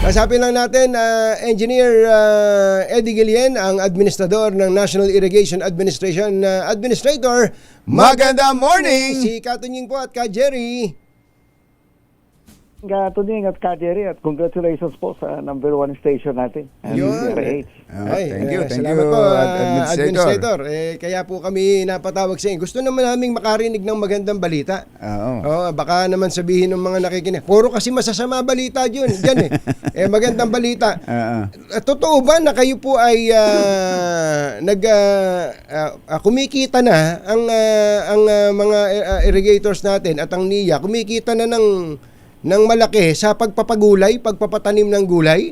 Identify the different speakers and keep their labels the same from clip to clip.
Speaker 1: Kasapin lang natin, Engineer Eddie Guillen, ang administrador ng National Irrigation Administration Administrator.
Speaker 2: Magandang morning!
Speaker 1: Si Katunying po at Ka Jerry.
Speaker 3: Tuning at Ka Jerry, at congratulations po sa number 1 station natin.
Speaker 1: Yun.
Speaker 2: Thank you,
Speaker 1: Salamat po,
Speaker 2: Administrator.
Speaker 1: Kaya po kami napatawag sa inyo. Gusto naman naming makarinig ng magandang balita. Baka naman sabihin ng mga nakikinig, puro kasi masasama balita dyan magandang balita. Totoo ba na kayo po ay kumikita na ang mga irrigators natin at ang NIA, kumikita na ng malaki sa pagpapagulay, pagpapatanim ng gulay?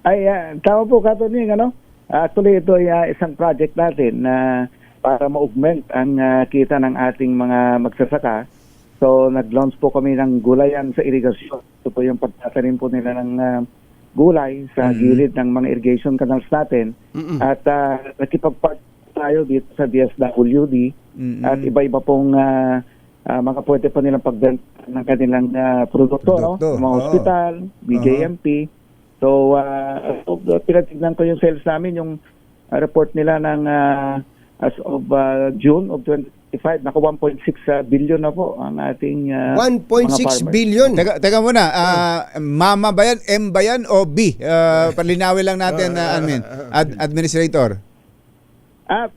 Speaker 3: Ay, tama po, Katuning, actually, ito ay isang project natin na para ma-augment ang kita ng ating mga magsasaka. So, nag-launch po kami ng gulayan sa irigasyon. Ito po yung pagtatanim po nila ng gulay sa gilid ng mga irrigation canals natin. At nakipag-part tayo dito sa DSWD at iba-iba pong mga pwede pa nilang pagbenta ng kanilang produkto, mga hospital, BJMP. So, pinatignan ko yung sales namin, yung report nila ng as of June of 2025, naka 1.6 billion na po ang ating
Speaker 1: 1.6 billion.
Speaker 2: Teka muna, Mama ba yan, M ba yan o B? Palinawin lang natin, Administrator.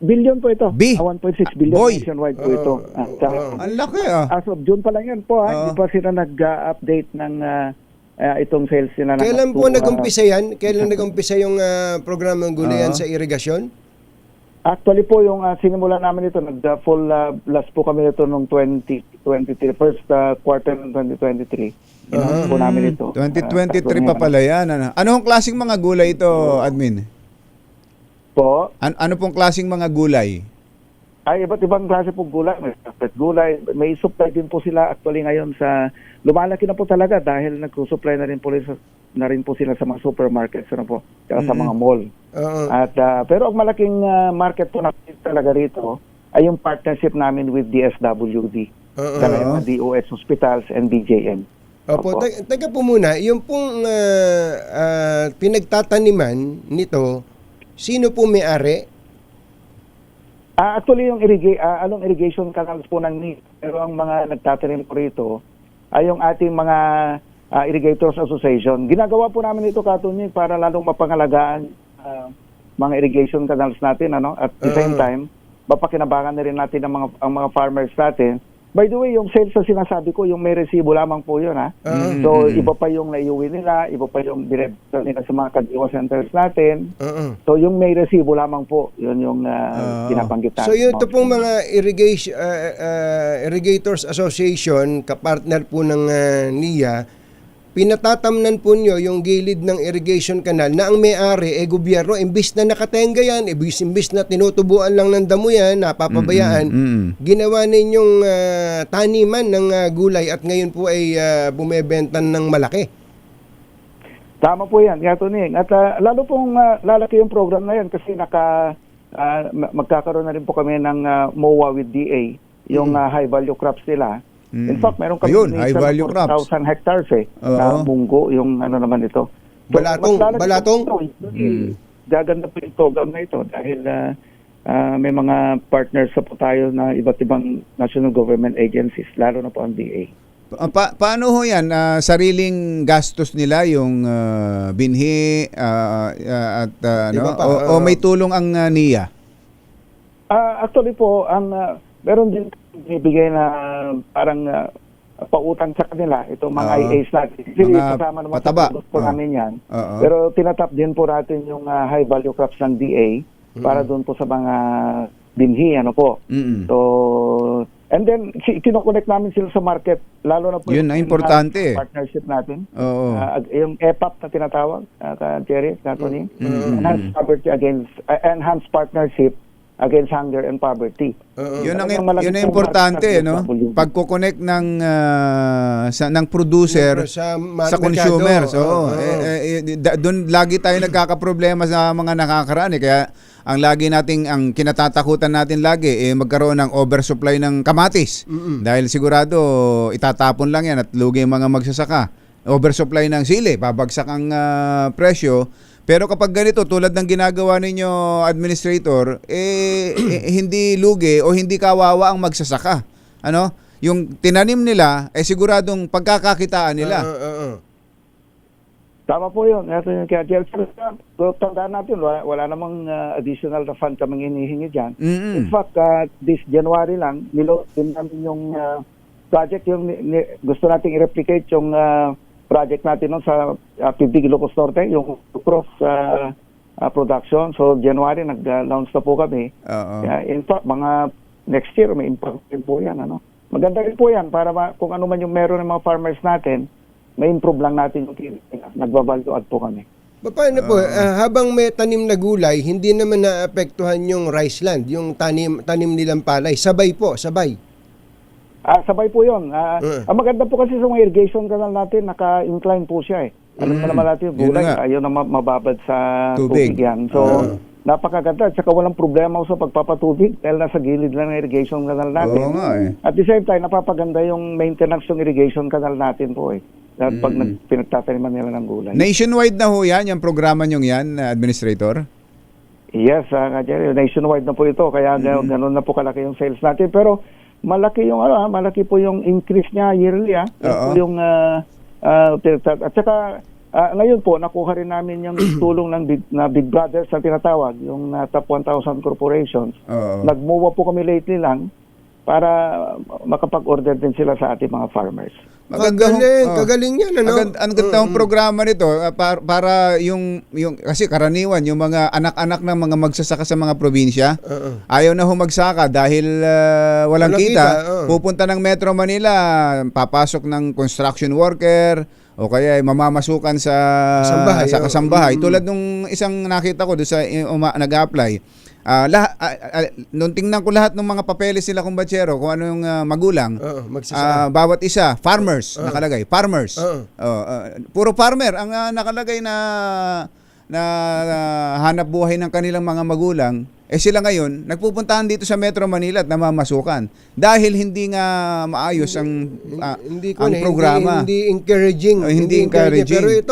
Speaker 3: Billion po ito.
Speaker 2: B?
Speaker 3: 1.6 billion nationwide po ito.
Speaker 2: Ang laki
Speaker 3: As of June pa lang yan po. Hindi pa sila nag-update ng itong sales nila.
Speaker 1: Kailan po nag-umpisa yan? Kailan nag-umpisa yung programang gulayan sa irigasyon?
Speaker 3: Actually po, yung sinimula namin ito, nag-full blast po kami ito noong 2023, first quarter ng 2023. Po namin ito.
Speaker 2: 2023 pa pala yan. Anong klaseng mga gulay ito, Admin?
Speaker 3: Po?
Speaker 2: Ano pong klaseng mga gulay?
Speaker 3: Ay, iba't ibang klase pong gulay. May chocolate gulay. May supply din po sila actually ngayon sa... Lumalaki na po talaga dahil nagsusupply na rin po sila sa mga supermarkets po, kaya sa mga mall. At pero ang malaking market po natin talaga rito ay yung partnership namin with DSWD. Mga DOH hospitals and BJM.
Speaker 1: Opo. Teka po muna, yung pong pinagtataniman nito, sino po may-ari?
Speaker 3: Actually, yung irrigation canals po ng NIA. Pero ang mga nagtatanim po rito ay yung ating mga Irrigators Association. Ginagawa po namin ito, Katunying, para lalong mapangalagaan mga irrigation canals natin. At the same time, mapakinabangan na rin natin ang mga farmers natin. By the way, yung sales na sinasabi ko, yung may resibo lamang po yun. So, iba pa yung naiuwi nila, iba pa yung binibenta nila sa mga kadiwa centers natin. So, yung may resibo lamang po, yun yung pinabanggit natin.
Speaker 1: So, ito pong mga Irrigators Association, kapartner po ng NIA, pinatatamnan po nyo yung gilid ng irrigation canal na ang may-ari gobyerno, imbis na nakatenga yan, imbis na tinutubuan lang ng damo yan, napapabayaan, ginawa ninyong taniman ng gulay at ngayon po ay bumebentan ng malaki.
Speaker 3: Tama po yan, Katunying. At lalo pong lalaki yung program na yan kasi magkakaroon na rin po kami ng MOA with DA, yung high value crops nila. In fact, meron kami
Speaker 2: high value crops.
Speaker 3: 4,000 hectares na munggo, yung naman ito. So,
Speaker 1: Balatong?
Speaker 3: Gaganda po yung program na ito dahil may mga partners po tayo na iba't ibang national government agencies, lalo na po ang DA.
Speaker 2: Paano ho yan? Sariling gastos nila yung binhi at o may tulong ang NIA?
Speaker 3: Actually po, meron din ibigay na parang pautang sa kanila, itong mga IAs natin. Kasi kasama naman
Speaker 2: pataba.
Speaker 3: sa po namin yan. Pero tinatap din po natin yung high value crops ng DA para doon po sa mga binhi, po. So, and then, kinoconnect namin sila sa market, lalo na po
Speaker 2: yun ang importante.
Speaker 3: Partnership natin. Yung EPAP na tinatawag, Jerry, Katunying, Enhanced Partnership Against Hunger and Poverty.
Speaker 2: Yun ang importante, no? Pagko-connect ng producer sa consumers. Doon lagi tayo nagkakaproblema sa mga nakakaraan. Kaya ang kinatatakutan natin lagi magkaroon ng oversupply ng kamatis. Dahil sigurado itatapon lang yan at lugi yung mga magsasaka. oversupply ng sili, babagsak ang presyo. Pero kapag ganito, tulad ng ginagawa ninyo, administrator, hindi lugi o hindi kawawa ang magsasaka. Ano? Yung tinanim nila, siguradong pagkakakitaan nila.
Speaker 3: Tama po yun. Ito yung kaya so, tandaan natin, wala namang additional na fund kaming hinihingi dyan. In fact, this January lang, niload din namin yung project, yung gusto nating i-replicate yung project natin nun sa Pibig, Ilocos Norte, yung cross production. So, January, nag-launch na po kami. In fact, mga next year, may impact din po yan. Ano? Maganda rin po yan para kung ano man yung meron ng mga farmers natin, may improve lang natin yung nagbabaldoad po kami.
Speaker 1: Paano po, habang may tanim na gulay, hindi naman naapektuhan yung rice land, yung tanim nilang palay. Sabay po, sabay.
Speaker 3: Sabay po yun. Ang maganda po kasi sa mga irrigation canal natin, naka-incline po siya eh. Alam naman natin, gulay, ayaw na mababad sa tubig yan. So, napakaganda. At saka walang problema sa pagpapatubig dahil nasa gilid lang ng irrigation canal natin.
Speaker 2: Oo nga eh.
Speaker 3: At the same time, napapaganda yung maintenance ng irrigation canal natin po eh. At pag pinagtataniman nila ng gulay.
Speaker 2: Nationwide na ho yan, yung programa nyong yan, Administrator?
Speaker 3: Yes, Jerry, nationwide na po ito. Kaya ganoon na po kalaki yung sales natin. Pero malaki yung malaki po yung increase niya yearly yung at saka ngayon po nakuha rin namin yung tulong ng Big Brothers na tinatawag, yung top 1,000 corporations. Nagmuwa po kami lately lang para makapag-order din sila sa ating mga farmers.
Speaker 1: Kagaling yan, ano?
Speaker 2: Ang gandang programa nito para yung kasi karaniwan yung mga anak-anak ng mga magsasaka sa mga probinsya ayaw na humagsaka dahil walang kita. Pupunta ng Metro Manila, papasok ng construction worker o kaya mamamasukan sa kasambahay. Tulad nung isang nakita ko doon sa nag-apply. Nung tingnan ko lahat ng mga papeles nila kumbatsero, kung ano yung magulang, bawat isa, farmers, nakalagay, farmers. Puro farmer ang nakalagay na hanap buhay ng kanilang mga magulang. Sila ngayon, nagpupuntahan dito sa Metro Manila at namamasukan. Dahil hindi nga maayos ang programa.
Speaker 1: Hindi encouraging.
Speaker 2: Hindi encouraging.
Speaker 1: Pero ito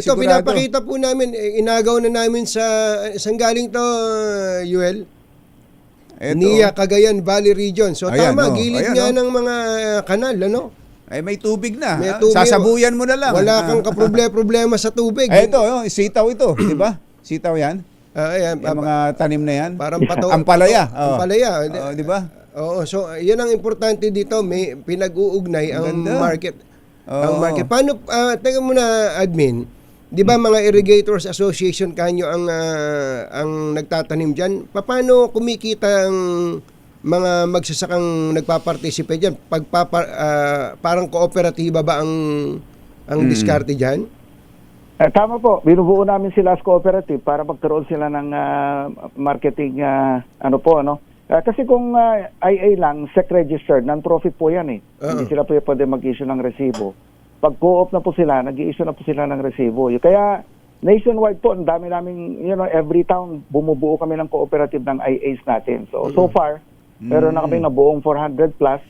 Speaker 2: sigurado.
Speaker 1: Pinapakita po namin, inagaw na namin sa isang galing to, Yuel. NIA Cagayan Valley Region. So tama, gilid nga ng mga kanal, ano?
Speaker 2: May tubig na.
Speaker 1: May tubig.
Speaker 2: Sasabuyan mo na lang.
Speaker 1: Wala kang problema sa tubig.
Speaker 2: Ito, sitaw ito, di ba? Sitaw yan.
Speaker 1: Ayan,
Speaker 2: yung mga tanim na yan.
Speaker 1: Parang
Speaker 2: Ampalaya.
Speaker 1: Ampalaya.
Speaker 2: Di ba?
Speaker 1: Oo, so yan ang importante dito, may pinag-uugnay ang market. Ang market. Paano, teka muna, admin, di ba mga Irrigators Association kanyo ang nagtatanim dyan? Paano kumikita ang mga magsasakang nagpa-participate dyan? Parang kooperatiba ba ang diskarte dyan?
Speaker 3: Tama po, binubuo namin sila as cooperative para magkaroon sila ng marketing kasi kung IA lang, SEC-registered, non-profit po yan eh. Hindi sila po pwede mag-issue ng resibo. Pag co-op na po sila, nag-i-issue na po sila ng resibo. Kaya nationwide po, ang dami namin, every town, bumubuo kami ng cooperative ng IAs natin. So far, meron na kami nabuong 400 plus.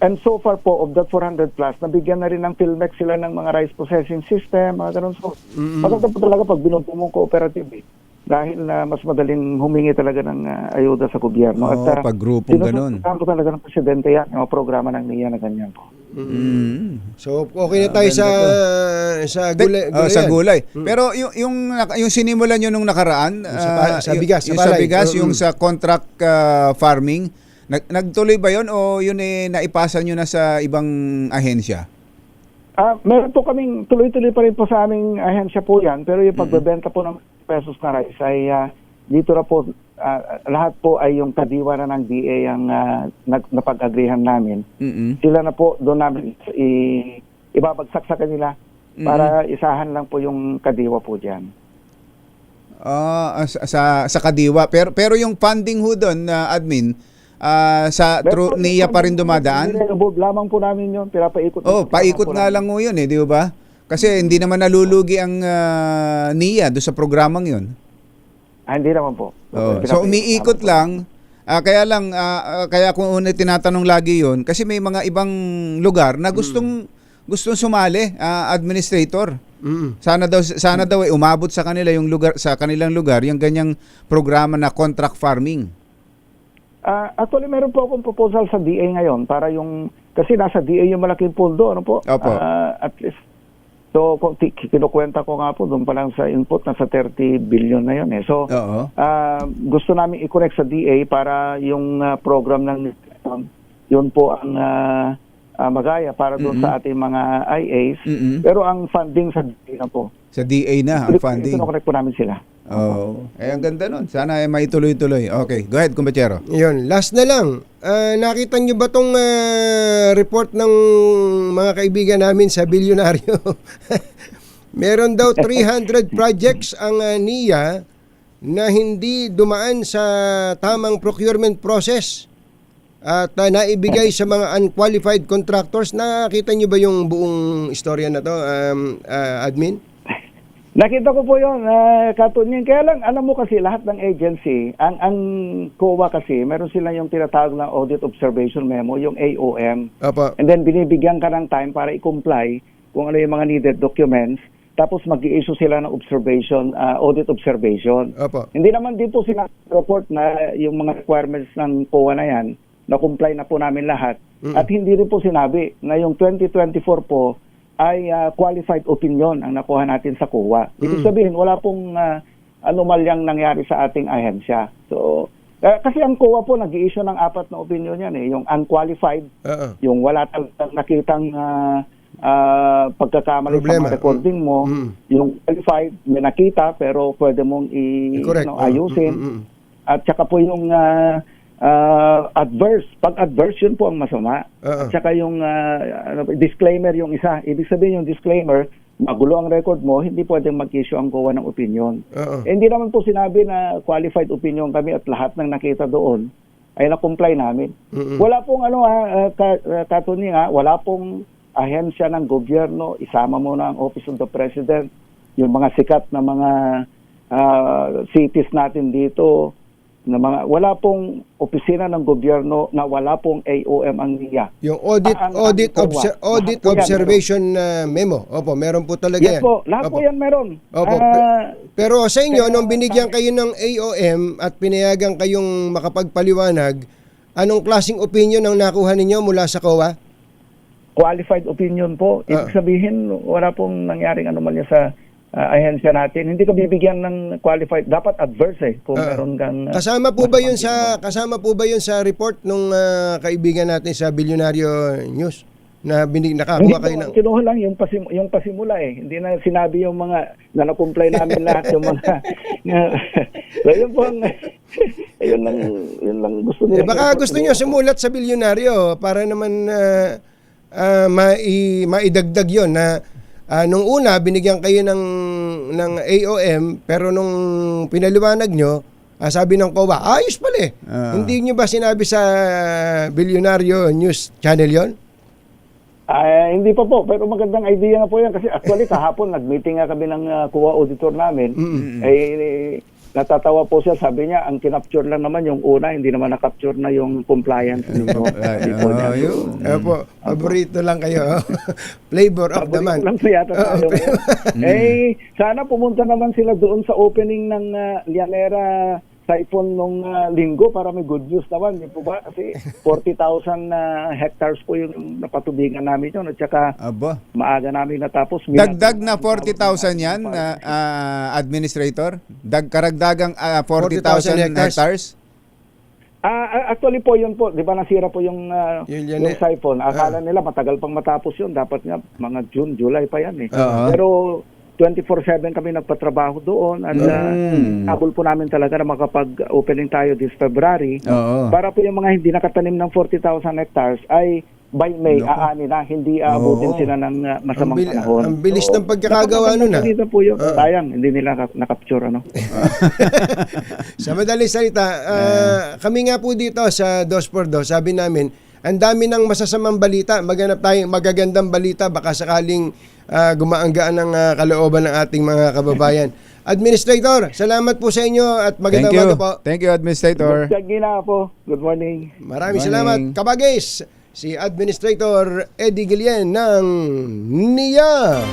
Speaker 3: And so far po, of that 400 plus, nabigyan na rin ng PhilMex sila ng mga rice processing system, mga ganun. So, maganda po talaga pag binubuo mong cooperative eh. Dahil mas madaling humingi talaga ng ayuda sa gobyerno. At
Speaker 2: pag grupong ganun.
Speaker 3: Sinusunod po talaga ng presidente yan, yung programa ng NIA na ganyan po.
Speaker 1: So, okay na tayo sa gulay.
Speaker 2: Sa gulay. Pero yung sinimulan nyo nung nakaraan,
Speaker 1: sa bigas,
Speaker 2: yung sa contract farming, nagtuloy ba yun o yun naipasa nyo na sa ibang ahensya?
Speaker 3: Meron po kaming tuloy-tuloy pa rin po sa aming ahensya po yan, pero yung pagbebenta po ng pesos na rice ay dito na po lahat po ay yung kadiwa na ng DA ang napag-agrihan namin. Sila na po doon namin ibabagsak sa kanila para isahan lang po yung kadiwa po diyan.
Speaker 2: Sa kadiwa, pero yung funding ho doon admin through NIA pa rin dumadaan?
Speaker 3: Lamang po namin yun, paikot.
Speaker 2: Paikot nga lang mo yun di ba? Kasi hindi naman nalulugi ang NIA do sa programang yun.
Speaker 3: Hindi naman po.
Speaker 2: So umiikot lang, kaya kung tinatanong lagi yun, kasi may mga ibang lugar na gustong gustong sumali, administrator.
Speaker 1: Mm.
Speaker 2: Sana daw ay umabot sa kanila yung lugar, sa kanilang lugar yung ganyang programa na contract farming.
Speaker 3: Actually, meron po akong proposal sa DA ngayon para kasi nasa DA yung malaking pool doon, ano po?
Speaker 2: Opo.
Speaker 3: At least, so, kinukwenta ko nga po, doon pa lang sa input, nasa 30 billion na yun eh. So,
Speaker 2: Oo.
Speaker 3: gusto namin i-connect sa DA para yung program ng yun po ang magaya para doon sa ating mga IAs. Pero ang funding sa DA na po.
Speaker 2: Sa DA na ang funding.
Speaker 3: Kinoconnect po namin sila.
Speaker 2: Oh, ang ganda nun. Sana ay maituloy-tuloy. Okay, go ahead, kumpachero.
Speaker 1: Yun, last na lang. Nakita nyo ba tong report ng mga kaibigan namin sa Bilyonaryo? Meron daw 300 projects ang NIA na hindi dumaan sa tamang procurement process at naibigay sa mga unqualified contractors. Nakita nyo ba yung buong istorya na to, admin?
Speaker 3: Nakita ko po yun, Katunying. Kaya lang, alam mo kasi, lahat ng agency, ang COA kasi, meron sila yung tinatawag na Audit Observation Memo, yung AOM.
Speaker 1: Opo.
Speaker 3: And then, binibigyan ka ng time para i-comply kung ano yung mga needed documents. Tapos, mag-i-issue sila ng audit observation.
Speaker 1: Opo.
Speaker 3: Hindi naman din po report na yung mga requirements ng COA na yan, na-comply na po namin lahat. At hindi rin po sinabi na yung 2024 po, ay qualified opinion ang nakuha natin sa COA. Ibig sabihin, wala pong anomalyang nangyari sa ating ahensya. So, kasi ang COA po nag-i-issue ng 4 na opinion yan eh. Yung unqualified, yung wala talagang nakitang pagkakamali sa mga recording mo, yung qualified, may nakita pero pwede mong ayusin. At saka po yung adverse. Pag adverse, yun po ang masama. At saka yung disclaimer yung isa. Ibig sabihin yung disclaimer, magulo ang record mo, hindi pwedeng mag-issue ang COA ng opinion. Hindi naman po sinabi na qualified opinion kami at lahat ng nakita doon ay na-comply namin. Wala pong Katunying, wala pong ahensya ng gobyerno, isama mo na ang Office of the President, yung mga sikat na mga cities natin dito, na wala pong opisina ng gobyerno na wala pong AOM ang NIA.
Speaker 1: Yung audit observation memo. Opo, meron po talaga yan.
Speaker 3: Yes po, lahat po yan meron.
Speaker 1: Opo. Pero sa inyo, nung binigyan kayo ng AOM at pinayagan kayong makapagpaliwanag, anong klaseng opinion ang nakuha ninyo mula sa COA?
Speaker 3: Qualified opinion po. Ibig sabihin, wala pong nangyaring anomalya sa ahensya natin. Hindi ka bibigyan ng qualified, dapat adverse kung meron kang
Speaker 1: kasama po ba yun sa report nung kaibigan natin sa Bilyonaryo News na nakakuha kayo ng
Speaker 3: kinuha lang yung pasimula hindi na sinabi yung mga na na-comply namin lahat yung mga so yun po yun lang gusto nila.
Speaker 1: Baka gusto niyo sumulat sa Bilyonaryo para naman maidagdag yon na nung una, binigyan kayo ng AOM, pero nung pinaliwanag nyo, sabi ng COA, ayos pala eh. Hindi nyo ba sinabi sa Bilyonaryo News Channel yon?
Speaker 3: Hindi pa po, pero magandang idea nga po yan. Kasi actually kahapon, nag-meeting nga kami ng COA auditor namin. Natatawa po siya, sabi niya, ang kinapture lang naman yung una, hindi naman nakapture na yung compliance ninyo.
Speaker 1: Paborito lang kayo. Flavor of the month.
Speaker 3: Lang yata tayo. Sana pumunta naman sila doon sa opening ng Llanera Typhoon nung linggo para may good news naman. Di po ba? Kasi 40,000 hectares po yung napatubigan namin yun. At saka maaga namin natapos.
Speaker 2: Dagdag na 40,000 yan, administrator? Karagdagang 40,000 hectares?
Speaker 3: Actually po yun po. Di ba nasira po yung siphon? Akala nila matagal pang matapos yun. Dapat nga mga June, July pa yan eh. Pero 24/7 kami nagpatrabaho doon at habol po namin talaga na makapag-opening tayo this February para po yung mga hindi nakatanim ng 40,000 hectares ay by May aani na, hindi abutin sila ng masamang panahon.
Speaker 1: Ang bilis ng pagkakagawa nun
Speaker 3: Dito po yung sayang, hindi nila nakapture
Speaker 1: Sa madaling salita, kami nga po dito sa 2x2, sabi namin, ang dami ng masasamang balita, maganap tayong magagandang balita, baka sakaling gumaanggaan ng kalooban ng ating mga kababayan. Administrator, salamat po sa inyo at magandang umaga po.
Speaker 2: Thank you, Administrator.
Speaker 3: Good morning.
Speaker 1: Maraming salamat. Kabagis, si Administrator Eddie Guillen ng NIA.